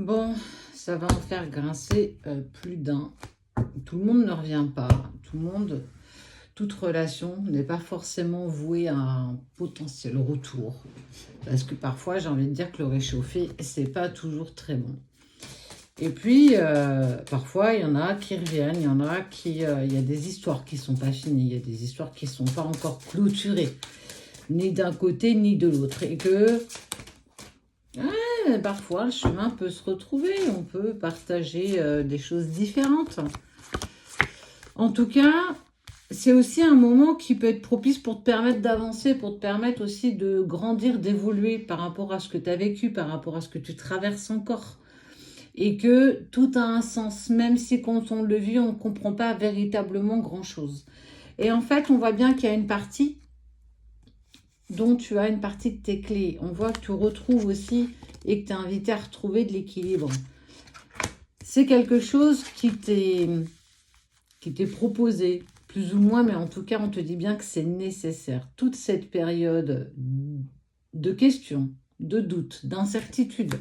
Bon, ça va en faire grincer plus d'un. Tout le monde ne revient pas. Toute relation n'est pas forcément vouée à un potentiel retour. Parce que parfois, j'ai envie de dire que le réchauffé, c'est pas toujours très bon. Et puis, parfois, il y en a qui reviennent, il y en a qui... il y a des histoires qui sont pas finies, il y a des histoires qui sont pas encore clôturées, ni d'un côté, ni de l'autre. Et que parfois, le chemin peut se retrouver, on peut partager des choses différentes. En tout cas, c'est aussi un moment qui peut être propice pour te permettre d'avancer, pour te permettre aussi de grandir, d'évoluer par rapport à ce que tu as vécu, par rapport à ce que tu traverses encore. Et que tout a un sens, même si quand on le vit, on ne comprend pas véritablement grand-chose. Et en fait, on voit bien qu'il y a une partie dont tu as une partie de tes clés. On voit que tu retrouves aussi et que tu es invité à retrouver de l'équilibre. C'est quelque chose qui t'est proposé, plus ou moins, mais en tout cas, on te dit bien que c'est nécessaire. Toute cette période de questions, de doutes, d'incertitudes,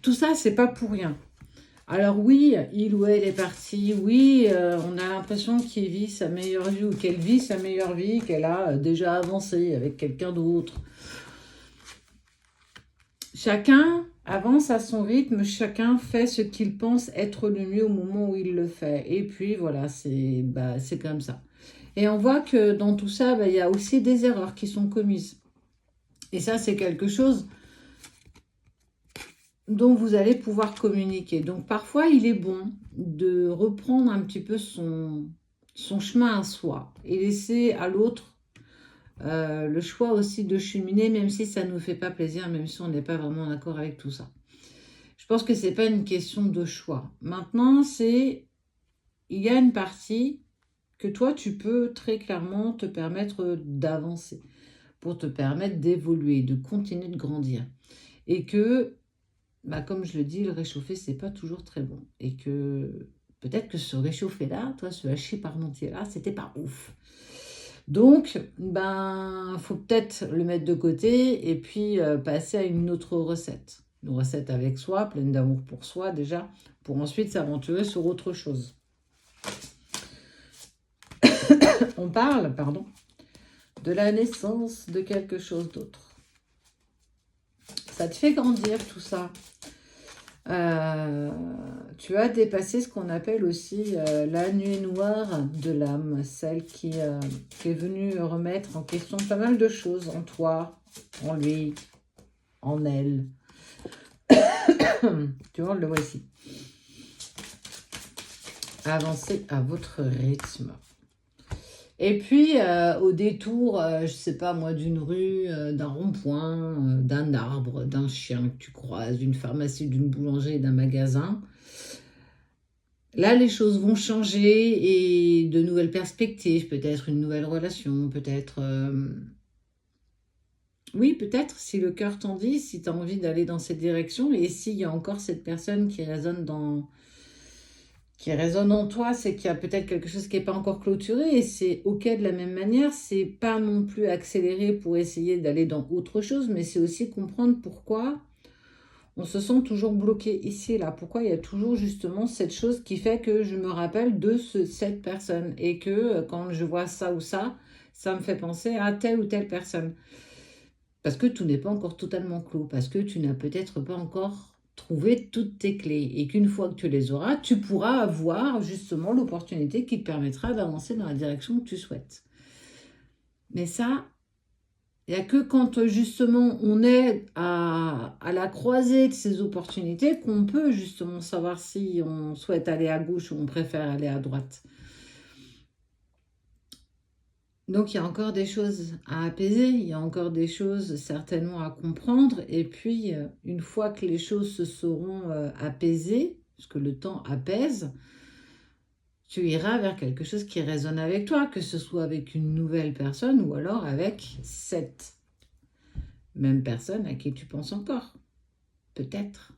tout ça, c'est pas pour rien. Alors oui, il ou elle est parti, oui, on a l'impression qu'il vit sa meilleure vie ou qu'elle vit sa meilleure vie, qu'elle a déjà avancé avec quelqu'un d'autre. Chacun avance à son rythme, chacun fait ce qu'il pense être le mieux au moment où il le fait. Et puis voilà, c'est comme ça. Et on voit que dans tout ça, il y a aussi des erreurs qui sont commises. Et ça, c'est quelque chose dont vous allez pouvoir communiquer. Donc parfois, il est bon de reprendre un petit peu son chemin à soi et laisser à l'autre le choix aussi de cheminer, même si ça ne nous fait pas plaisir, même si on n'est pas vraiment d'accord avec tout ça. Je pense que ce n'est pas une question de choix. Maintenant, il y a une partie que toi, tu peux très clairement te permettre d'avancer, pour te permettre d'évoluer, de continuer de grandir. Et que, comme je le dis, le réchauffer, c'est pas toujours très bon. Et que peut-être que ce réchauffer-là, toi, ce hachis parmentier-là, c'était pas ouf. Donc, faut peut-être le mettre de côté et puis passer à une autre recette. Une recette avec soi, pleine d'amour pour soi déjà, pour ensuite s'aventurer sur autre chose. On parle, de la naissance de quelque chose d'autre. Ça te fait grandir tout ça. Tu as dépassé ce qu'on appelle aussi la nuit noire de l'âme, celle qui est venue remettre en question pas mal de choses en toi, en lui, en elle. Tu vois, on le voit ici. Avancez à votre rythme. Et puis, au détour, je sais pas moi, d'une rue, d'un rond-point, d'un arbre, d'un chien que tu croises, d'une pharmacie, d'une boulangerie, d'un magasin, là, les choses vont changer et de nouvelles perspectives, peut-être une nouvelle relation, peut-être... Oui, peut-être, si le cœur t'en dit, si tu as envie d'aller dans cette direction et s'il y a encore cette personne qui résonne en toi, c'est qu'il y a peut-être quelque chose qui n'est pas encore clôturé et c'est OK de la même manière. C'est pas non plus accélérer pour essayer d'aller dans autre chose, mais c'est aussi comprendre pourquoi on se sent toujours bloqué ici et là. Pourquoi il y a toujours justement cette chose qui fait que je me rappelle de cette personne et que quand je vois ça ou ça me fait penser à telle ou telle personne. Parce que tout n'est pas encore totalement clos, parce que tu n'as peut-être pas encore trouvé toutes tes clés et qu'une fois que tu les auras, tu pourras avoir justement l'opportunité qui te permettra d'avancer dans la direction que tu souhaites. Mais ça, il n'y a que quand justement on est à la croisée de ces opportunités qu'on peut justement savoir si on souhaite aller à gauche ou on préfère aller à droite. Donc, il y a encore des choses à apaiser, il y a encore des choses certainement à comprendre. Et puis, une fois que les choses se seront apaisées, parce que le temps apaise, tu iras vers quelque chose qui résonne avec toi, que ce soit avec une nouvelle personne ou alors avec cette même personne à qui tu penses encore. Peut-être.